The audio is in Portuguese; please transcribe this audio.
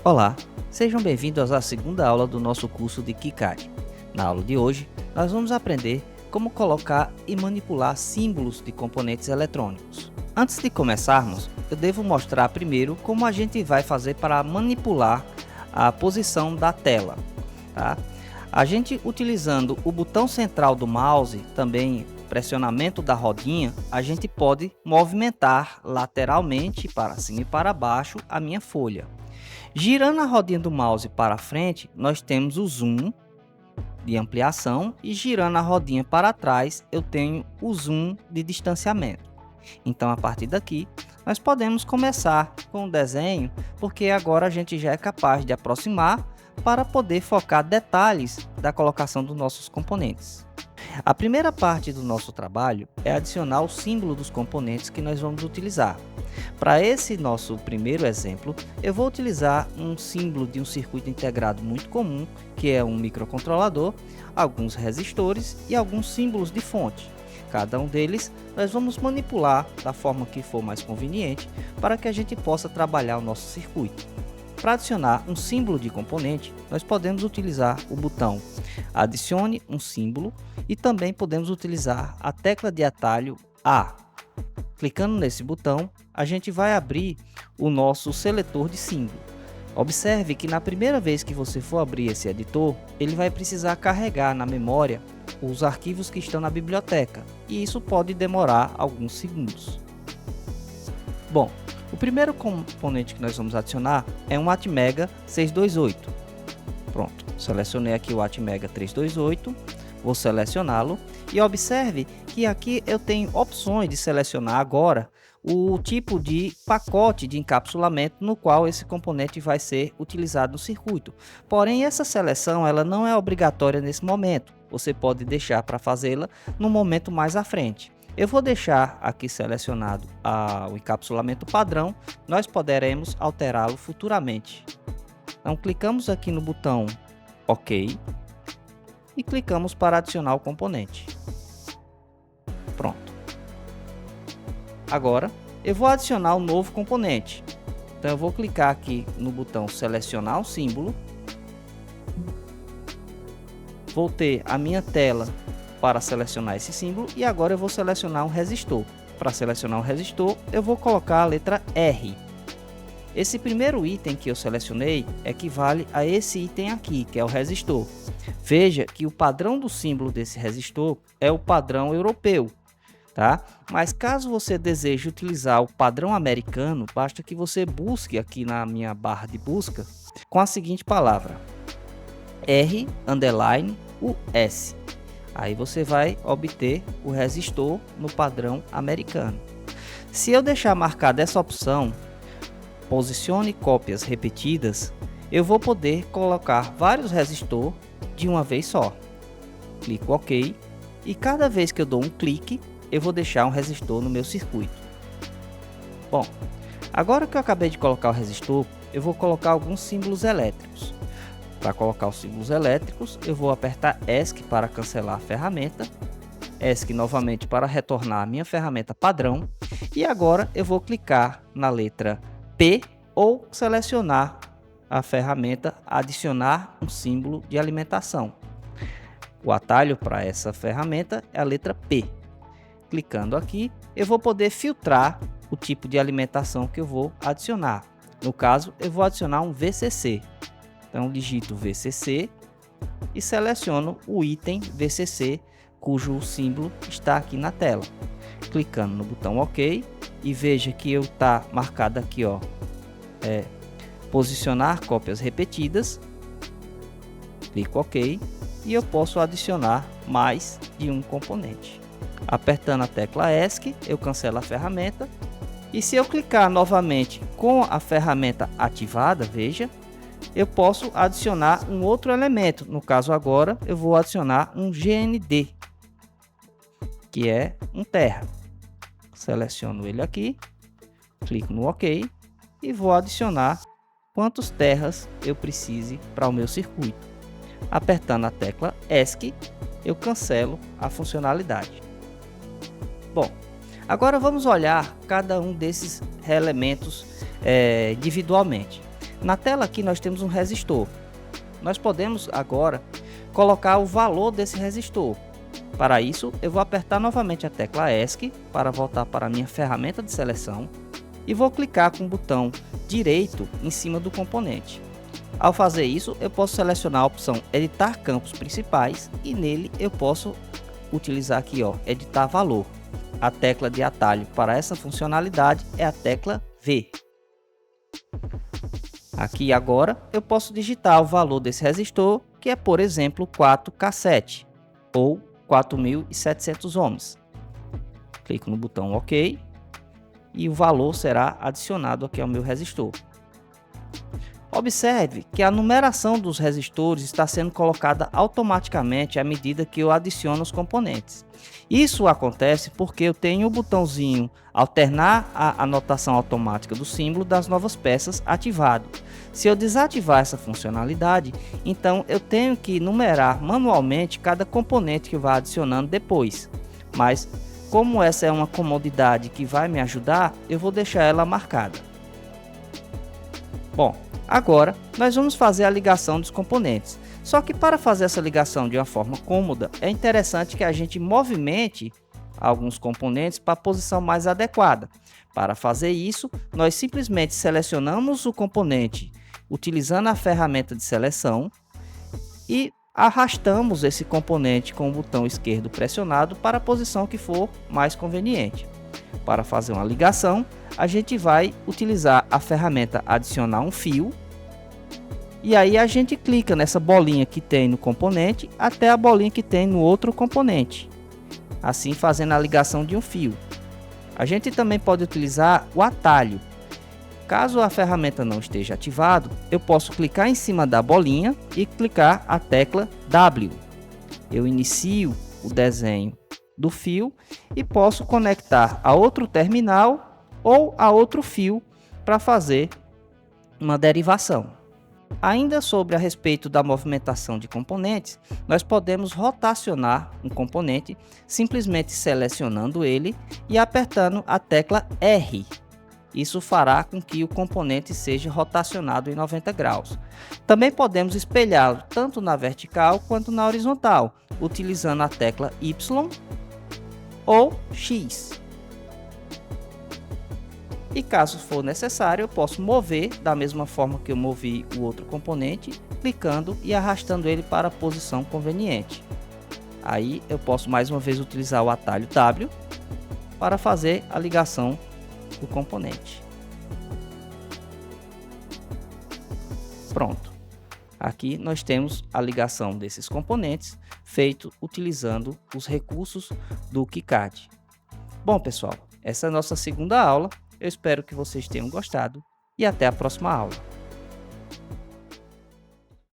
Olá, sejam bem-vindos à segunda aula do nosso curso de KiCad. Na aula de hoje, nós vamos aprender como colocar e manipular símbolos de componentes eletrônicos. Antes de começarmos, eu devo mostrar primeiro como a gente vai fazer para manipular a posição da tela. Tá? A gente, utilizando o botão central do mouse, também pressionamento da rodinha, a gente pode movimentar lateralmente para cima e para baixo a minha folha. Girando a rodinha do mouse para frente, nós temos o zoom de ampliação e girando a rodinha para trás, eu tenho o zoom de distanciamento. Então, a partir daqui, nós podemos começar com o desenho, porque agora a gente já é capaz de aproximar para poder focar detalhes da colocação dos nossos componentes. A primeira parte do nosso trabalho é adicionar o símbolo dos componentes que nós vamos utilizar. Para esse nosso primeiro exemplo, eu vou utilizar um símbolo de um circuito integrado muito comum, que é um microcontrolador, alguns resistores e alguns símbolos de fonte. Cada um deles nós vamos manipular da forma que for mais conveniente para que a gente possa trabalhar o nosso circuito. Para adicionar um símbolo de componente, nós podemos utilizar o botão Adicione um símbolo e também podemos utilizar a tecla de atalho A. Clicando nesse botão, a gente vai abrir o nosso seletor de símbolo. Observe que na primeira vez que você for abrir esse editor, ele vai precisar carregar na memória os arquivos que estão na biblioteca, e isso pode demorar alguns segundos. Bom, o primeiro componente que nós vamos adicionar é um Atmega 628. Pronto, selecionei aqui o Atmega 328, vou selecioná-lo e observe que aqui eu tenho opções de selecionar agora o tipo de pacote de encapsulamento no qual esse componente vai ser utilizado no circuito. Porém, essa seleção ela não é obrigatória nesse momento, você pode deixar para fazê-la no momento mais à frente. Eu vou deixar aqui selecionado o encapsulamento padrão, nós poderemos alterá-lo futuramente. Então, clicamos aqui no botão OK e clicamos para adicionar o componente. Pronto. Agora, eu vou adicionar um novo componente. Então, eu vou clicar aqui no botão Selecionar o símbolo. Vou ter a minha tela para selecionar esse símbolo e agora eu vou selecionar um resistor. Para selecionar um resistor, eu vou colocar a letra R. Esse primeiro item que eu selecionei equivale a esse item aqui, que é o resistor. Veja que o padrão do símbolo desse resistor é o padrão europeu, tá? Mas caso você deseje utilizar o padrão americano, basta que você busque aqui na minha barra de busca com a seguinte palavra: R_US. Aí você vai obter o resistor no padrão americano. Se eu deixar marcada essa opção, posicione cópias repetidas, eu vou poder colocar vários resistores de uma vez só. Clico OK e cada vez que eu dou um clique, eu vou deixar um resistor no meu circuito. Bom, agora que eu acabei de colocar o resistor, eu vou colocar alguns símbolos elétricos. Para colocar os símbolos elétricos, eu vou apertar ESC para cancelar a ferramenta, ESC novamente para retornar a minha ferramenta padrão, e agora eu vou clicar na letra P ou selecionar a ferramenta Adicionar um símbolo de alimentação. O atalho para essa ferramenta é a letra P. Clicando aqui, eu vou poder filtrar o tipo de alimentação que eu vou adicionar. No caso, eu vou adicionar um VCC. Então, digito VCC e seleciono o item VCC, cujo símbolo está aqui na tela. Clicando no botão OK e veja que está marcado aqui, ó, posicionar cópias repetidas. Clico OK e eu posso adicionar mais de um componente. Apertando a tecla ESC, eu cancelo a ferramenta. E se eu clicar novamente com a ferramenta ativada, veja, eu posso adicionar um outro elemento. No caso agora, eu vou adicionar um GND, que é um terra. Seleciono ele aqui, clico no OK e vou adicionar quantos terras eu precise para o meu circuito. Apertando a tecla ESC, eu cancelo a funcionalidade. Bom, agora vamos olhar cada um desses elementos individualmente. Na tela aqui nós temos um resistor. Nós podemos agora colocar o valor desse resistor. Para isso, eu vou apertar novamente a tecla ESC para voltar para a minha ferramenta de seleção e vou clicar com o botão direito em cima do componente. Ao fazer isso, eu posso selecionar a opção Editar campos principais e nele eu posso utilizar aqui, Editar valor. A tecla de atalho para essa funcionalidade é a tecla V. Aqui agora eu posso digitar o valor desse resistor, que é, por exemplo, 4K7 ou 4.700 ohms. Clico no botão OK e o valor será adicionado aqui ao meu resistor. Observe que a numeração dos resistores está sendo colocada automaticamente à medida que eu adiciono os componentes. Isso acontece porque eu tenho o botãozinho alternar a anotação automática do símbolo das novas peças ativado. Se eu desativar essa funcionalidade, então eu tenho que numerar manualmente cada componente que eu vá adicionando depois. Mas como essa é uma comodidade que vai me ajudar, eu vou deixar ela marcada. Bom, agora nós vamos fazer a ligação dos componentes. Só que para fazer essa ligação de uma forma cômoda, é interessante que a gente movimente alguns componentes para a posição mais adequada. Para fazer isso, nós simplesmente selecionamos o componente utilizando a ferramenta de seleção e arrastamos esse componente com o botão esquerdo pressionado para a posição que for mais conveniente. Para fazer uma ligação, a gente vai utilizar a ferramenta adicionar um fio e aí a gente clica nessa bolinha que tem no componente até a bolinha que tem no outro componente, assim fazendo a ligação de um fio. A gente também pode utilizar o atalho. Caso a ferramenta não esteja ativado, eu posso clicar em cima da bolinha e clicar a tecla W. Eu inicio o desenho do fio e posso conectar a outro terminal ou a outro fio para fazer uma derivação. Ainda sobre a respeito da movimentação de componentes, nós podemos rotacionar um componente simplesmente selecionando ele e apertando a tecla R. Isso fará com que o componente seja rotacionado em 90 graus. Também podemos espelhá-lo tanto na vertical quanto na horizontal, utilizando a tecla Y ou X. E caso for necessário, eu posso mover da mesma forma que eu movi o outro componente, clicando e arrastando ele para a posição conveniente. Aí eu posso mais uma vez utilizar o atalho W para fazer a ligação do componente. Pronto. Aqui nós temos a ligação desses componentes feito utilizando os recursos do KiCad. Bom, pessoal, essa é a nossa segunda aula. Eu espero que vocês tenham gostado e até a próxima aula.